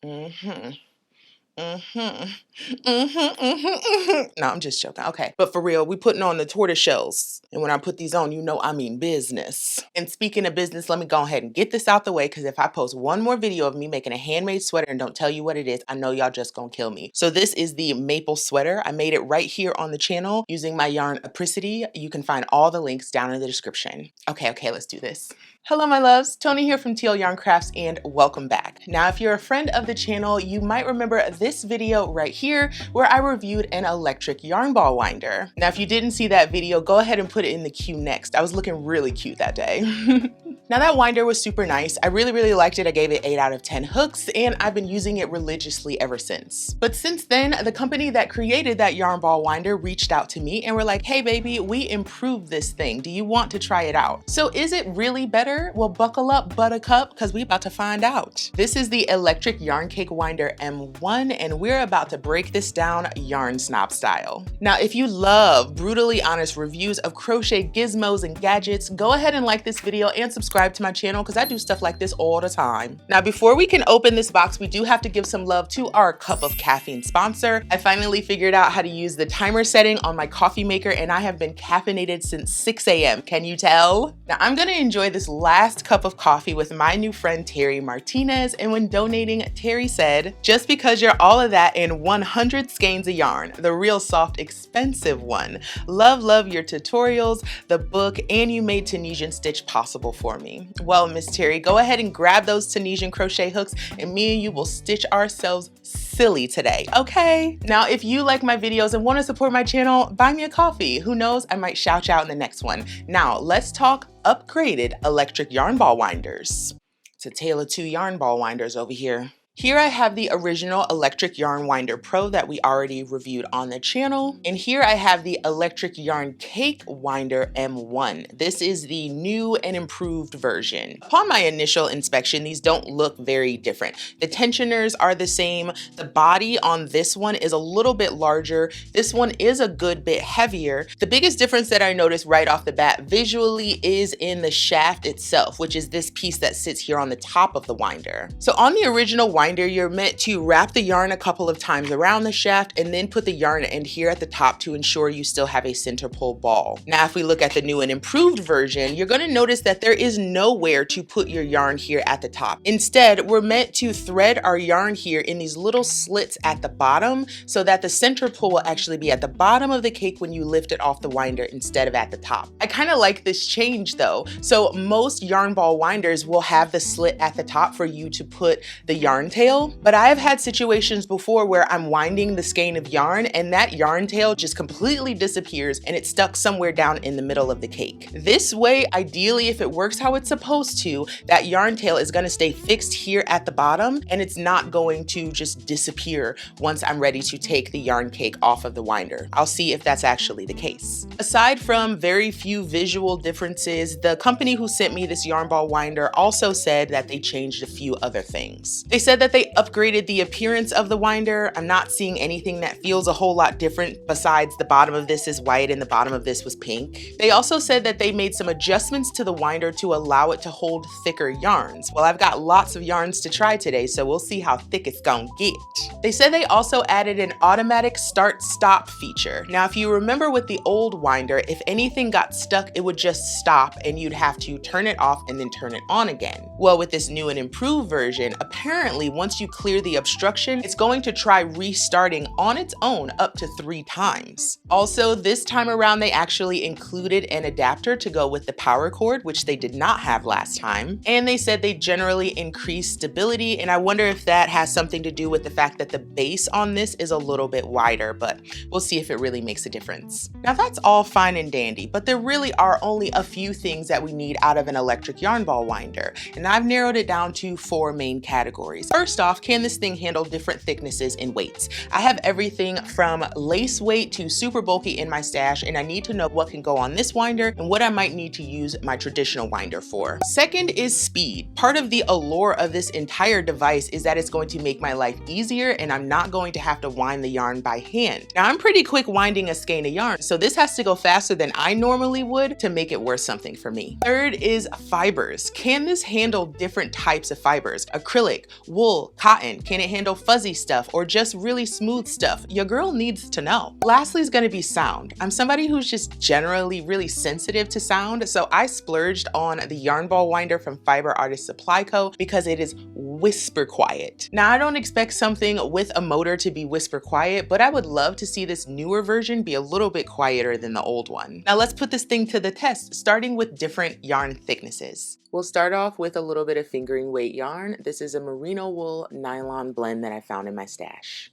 Mm-hmm. No, I'm just joking. Okay. But for real, we putting on the tortoise shells. And when I put these on, you know I mean business. And speaking of business, let me go ahead and get this out the way, because if I post one more video of me making a handmade sweater and don't tell you what it is, I know y'all just gonna kill me. So this is the maple sweater. I made it right here on the channel using my yarn Apricity. You can find all the links down in the description. Okay, let's do this. Hello my loves, Tony here from TL Yarn Crafts, and welcome back. Now if you're a friend of the channel, you might remember this video right here where I reviewed an electric yarn ball winder. Now if you didn't see that video, go ahead and put it in the queue next. I was looking really cute that day. Now that winder was super nice. I really liked it. I gave it 8 out of 10 hooks, and I've been using it religiously ever since. But since then, the company that created that yarn ball winder reached out to me and were like, hey baby, we improved this thing. Do you want to try it out? So is it really better? Well, buckle up, buttercup, because we about to find out. This is the electric yarn cake winder M1, and we're about to break this down Yarn Snob style. Now, if you love brutally honest reviews of crochet gizmos and gadgets, go ahead and like this video and subscribe to my channel, because I do stuff like this all the time. Now, before we can open this box, we do have to give some love to our cup of caffeine sponsor. I finally figured out how to use the timer setting on my coffee maker, and I have been caffeinated since 6 a.m. Can you tell? Now, I'm gonna enjoy this last cup of coffee with my new friend Terry Martinez, and when donating, Terry said, just because you're all of that in 100 skeins of yarn, the real soft, expensive one. Love your tutorials, the book, and you made Tunisian stitch possible for me. Well, Miss Terry, go ahead and grab those Tunisian crochet hooks, and me and you will stitch ourselves silly today, okay? Now, if you like my videos and want to support my channel, buy me a coffee. Who knows, I might shout you out in the next one. Now, let's talk upgraded electric yarn ball winders. It's a tale of two yarn ball winders over here. Here I have the original Electric Yarn Winder Pro that we already reviewed on the channel. And here I have the Electric Yarn Cake Winder M1. This is the new and improved version. Upon my initial inspection, these don't look very different. The tensioners are the same. The body on this one is a little bit larger. This one is a good bit heavier. The biggest difference that I noticed right off the bat visually is in the shaft itself, which is this piece that sits here on the top of the winder. So on the original winder, you're meant to wrap the yarn a couple of times around the shaft and then put the yarn end here at the top to ensure you still have a center pull ball. Now, if we look at the new and improved version, you're going to notice that there is nowhere to put your yarn here at the top. Instead, we're meant to thread our yarn here in these little slits at the bottom so that the center pull will actually be at the bottom of the cake when you lift it off the winder instead of at the top. I kind of like this change though. So most yarn ball winders will have the slit at the top for you to put the yarn tail, but I've had situations before where I'm winding the skein of yarn and that yarn tail just completely disappears and it's stuck somewhere down in the middle of the cake. This way, ideally, if it works how it's supposed to, that yarn tail is going to stay fixed here at the bottom and it's not going to just disappear once I'm ready to take the yarn cake off of the winder. I'll see if that's actually the case. Aside from very few visual differences, the company who sent me this yarn ball winder also said that they changed a few other things. They said that they upgraded the appearance of the winder. I'm not seeing anything that feels a whole lot different besides the bottom of this is white and the bottom of this was pink. They also said that they made some adjustments to the winder to allow it to hold thicker yarns. Well, I've got lots of yarns to try today, so we'll see how thick it's gonna get. They said they also added an automatic start-stop feature. Now, if you remember with the old winder, if anything got stuck, it would just stop and you'd have to turn it off and then turn it on again. Well, with this new and improved version, apparently once you clear the obstruction, it's going to try restarting on its own up to 3 times. Also, this time around, they actually included an adapter to go with the power cord, which they did not have last time. And they said they generally increase stability, and I wonder if that has something to do with the fact that the base on this is a little bit wider, but we'll see if it really makes a difference. Now, that's all fine and dandy, but there really are only a few things that we need out of an electric yarn ball winder, and I've narrowed it down to 4 main categories. First off, can this thing handle different thicknesses and weights? I have everything from lace weight to super bulky in my stash, and I need to know what can go on this winder and what I might need to use my traditional winder for. Second is speed. Part of the allure of this entire device is that it's going to make my life easier and I'm not going to have to wind the yarn by hand. Now I'm pretty quick winding a skein of yarn, so this has to go faster than I normally would to make it worth something for me. Third is fibers. Can this handle different types of fibers? Acrylic, wool, cotton? Can it handle fuzzy stuff or just really smooth stuff? Your girl needs to know. Lastly is gonna be sound. I'm somebody who's just generally really sensitive to sound, so I splurged on the yarn ball winder from Fiber Artist Supply Co. because it is whisper quiet. Now I don't expect something with a motor to be whisper quiet, but I would love to see this newer version be a little bit quieter than the old one. Now let's put this thing to the test, starting with different yarn thicknesses. We'll start off with a little bit of fingering weight yarn. This is a merino wool nylon blend that I found in my stash.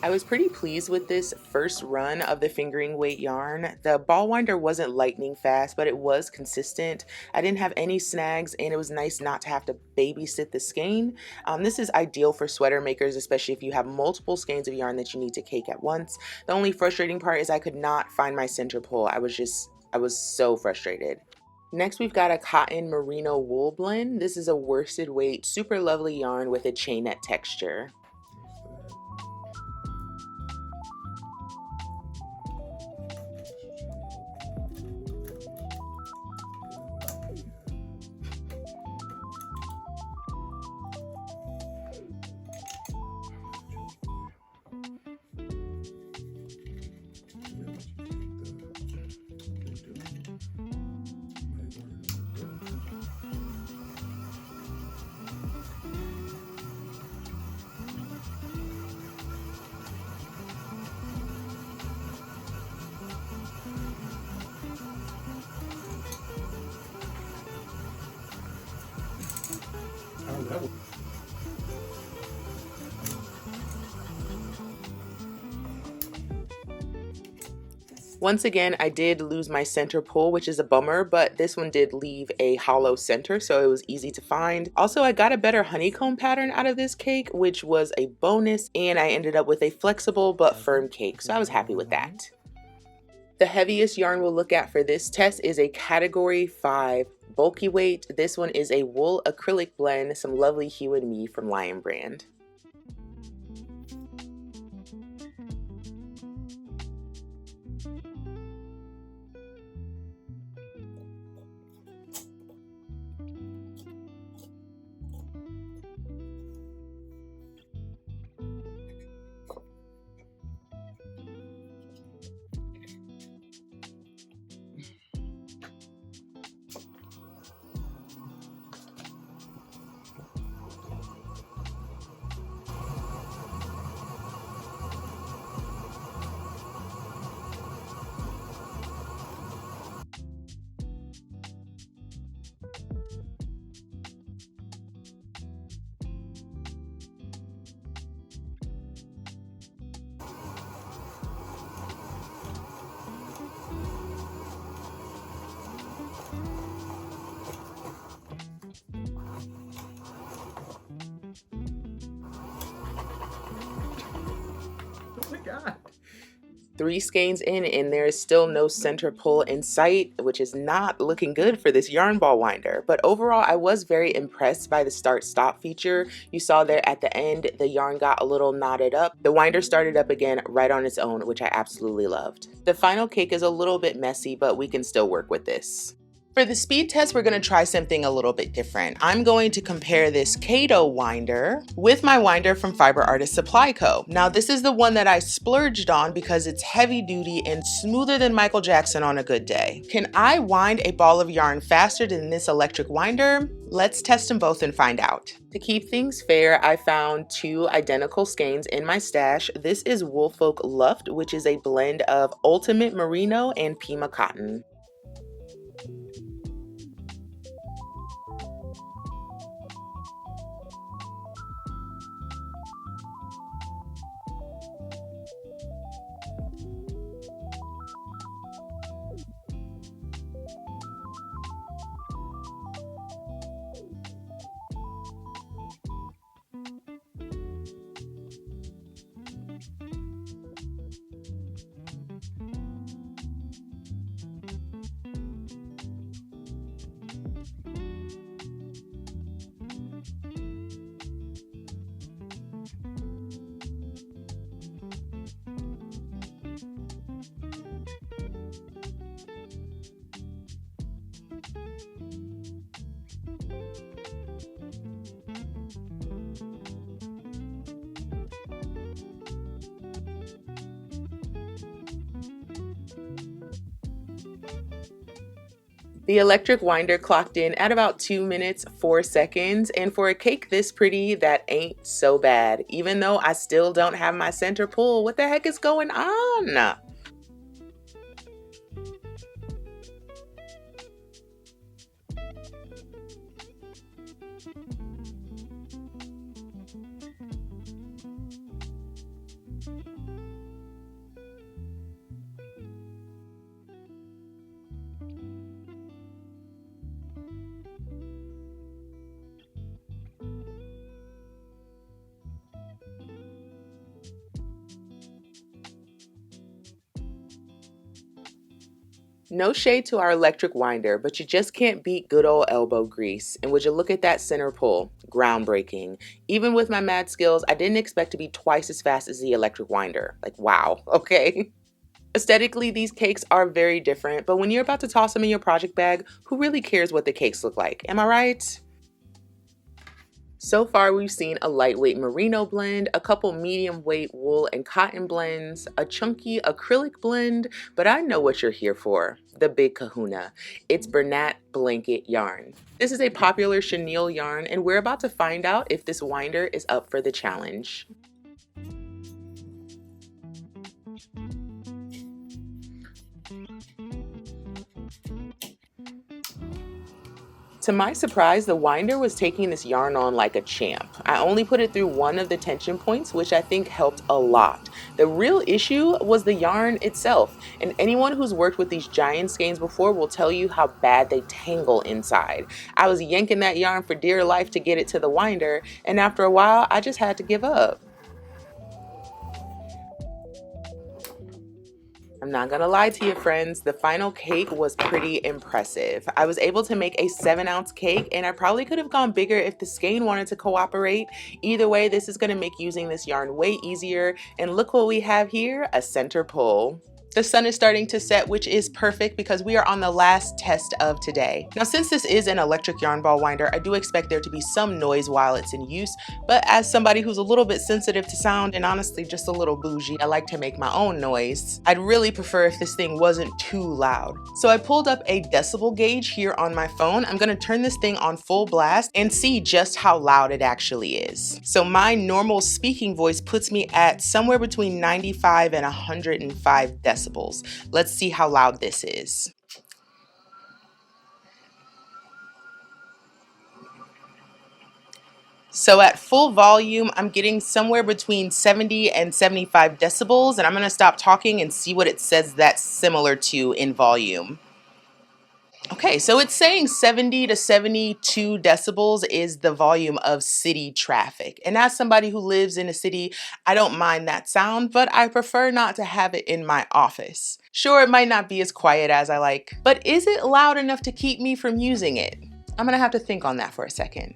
I was pretty pleased with this first run of the fingering weight yarn. The ball winder wasn't lightning fast, but it was consistent. I didn't have any snags and it was nice not to have to babysit the skein. This is ideal for sweater makers, especially if you have multiple skeins of yarn that you need to cake at once. The only frustrating part is I could not find my center pull. I was so frustrated. Next, we've got a cotton merino wool blend. This is a worsted weight, super lovely yarn with a chainette texture. Once again, I did lose my center pull, which is a bummer, but this one did leave a hollow center, so it was easy to find. Also, I got a better honeycomb pattern out of this cake, which was a bonus, and I ended up with a flexible but firm cake, so I was happy with that. The heaviest yarn we'll look at for this test is a category 5 bulky weight. This one is a wool acrylic blend, some lovely Hue and Me from Lion Brand. 3 skeins in and there is still no center pull in sight, which is not looking good for this yarn ball winder. But overall, I was very impressed by the start stop feature. You saw there at the end, the yarn got a little knotted up. The winder started up again right on its own, which I absolutely loved. The final cake is a little bit messy, but we can still work with this. For the speed test, we're going to try something a little bit different. I'm going to compare this Kato winder with my winder from Fiber Artist Supply Co. Now, this is the one that I splurged on because it's heavy duty and smoother than Michael Jackson on a good day. Can I wind a ball of yarn faster than this electric winder? Let's test them both and find out. To keep things fair, I found 2 identical skeins in my stash. This is Woolfolk Luft, which is a blend of Ultimate Merino and Pima Cotton. The electric winder clocked in at about 2 minutes, 4 seconds, and for a cake this pretty, that ain't so bad. Even though I still don't have my center pull, what the heck is going on? No shade to our electric winder, but you just can't beat good old elbow grease. And would you look at that center pull? Groundbreaking. Even with my mad skills, I didn't expect to be twice as fast as the electric winder. Like, wow, okay. Aesthetically, these cakes are very different, but when you're about to toss them in your project bag, who really cares what the cakes look like? Am I right? So far, we've seen a lightweight merino blend, a couple medium weight wool and cotton blends, a chunky acrylic blend, but I know what you're here for, the big kahuna. It's Bernat blanket yarn. This is a popular chenille yarn, and we're about to find out if this winder is up for the challenge. To my surprise, the winder was taking this yarn on like a champ. I only put it through one of the tension points, which I think helped a lot. The real issue was the yarn itself, and anyone who's worked with these giant skeins before will tell you how bad they tangle inside. I was yanking that yarn for dear life to get it to the winder, and after a while, I just had to give up. I'm not gonna lie to you, friends, the final cake was pretty impressive. I was able to make a 7-ounce cake, and I probably could have gone bigger if the skein wanted to cooperate. Either way, this is gonna make using this yarn way easier, and look what we have here, a center pull. The sun is starting to set, which is perfect because we are on the last test of today. Now, since this is an electric yarn ball winder, I do expect there to be some noise while it's in use, but as somebody who's a little bit sensitive to sound and honestly just a little bougie, I like to make my own noise. I'd really prefer if this thing wasn't too loud. So I pulled up a decibel gauge here on my phone. I'm gonna turn this thing on full blast and see just how loud it actually is. So my normal speaking voice puts me at somewhere between 95 and 105 decibels. Let's see how loud this is. So at full volume, I'm getting somewhere between 70 and 75 decibels, and I'm gonna stop talking and see what it says that's similar to in volume. Okay, so it's saying 70 to 72 decibels is the volume of city traffic. And as somebody who lives in a city, I don't mind that sound, but I prefer not to have it in my office. Sure, it might not be as quiet as I like, but is it loud enough to keep me from using it? I'm gonna have to think on that for a second.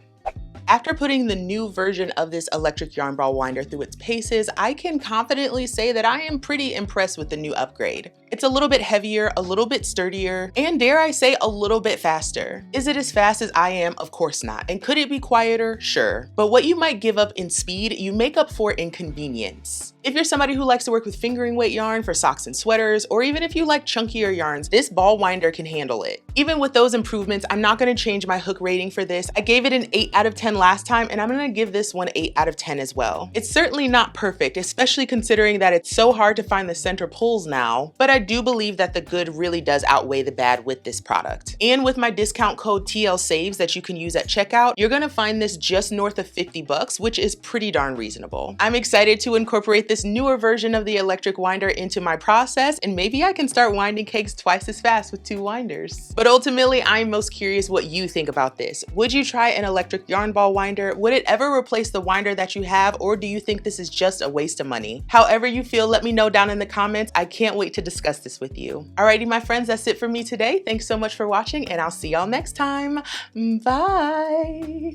After putting the new version of this electric yarn ball winder through its paces, I can confidently say that I am pretty impressed with the new upgrade. It's a little bit heavier, a little bit sturdier, and dare I say, a little bit faster. Is it as fast as I am? Of course not. And could it be quieter? Sure. But what you might give up in speed, you make up for in convenience. If you're somebody who likes to work with fingering weight yarn for socks and sweaters, or even if you like chunkier yarns, this ball winder can handle it. Even with those improvements, I'm not gonna change my hook rating for this. I gave it an 8 out of 10 last time, and I'm gonna give this one 8 out of 10 as well. It's certainly not perfect, especially considering that it's so hard to find the center pulls now, but I do believe that the good really does outweigh the bad with this product. And with my discount code TLSaves that you can use at checkout, you're gonna find this just north of 50 bucks, which is pretty darn reasonable. I'm excited to incorporate this newer version of the electric winder into my process, and maybe I can start winding cakes twice as fast with 2 winders. But ultimately, I'm most curious what you think about this. Would you try an electric yarn ball winder? Would it ever replace the winder that you have, or do you think this is just a waste of money? However you feel, let me know down in the comments. I can't wait to discuss this with you. Alrighty, my friends, that's it for me today. Thanks so much for watching, and I'll see y'all next time. Bye.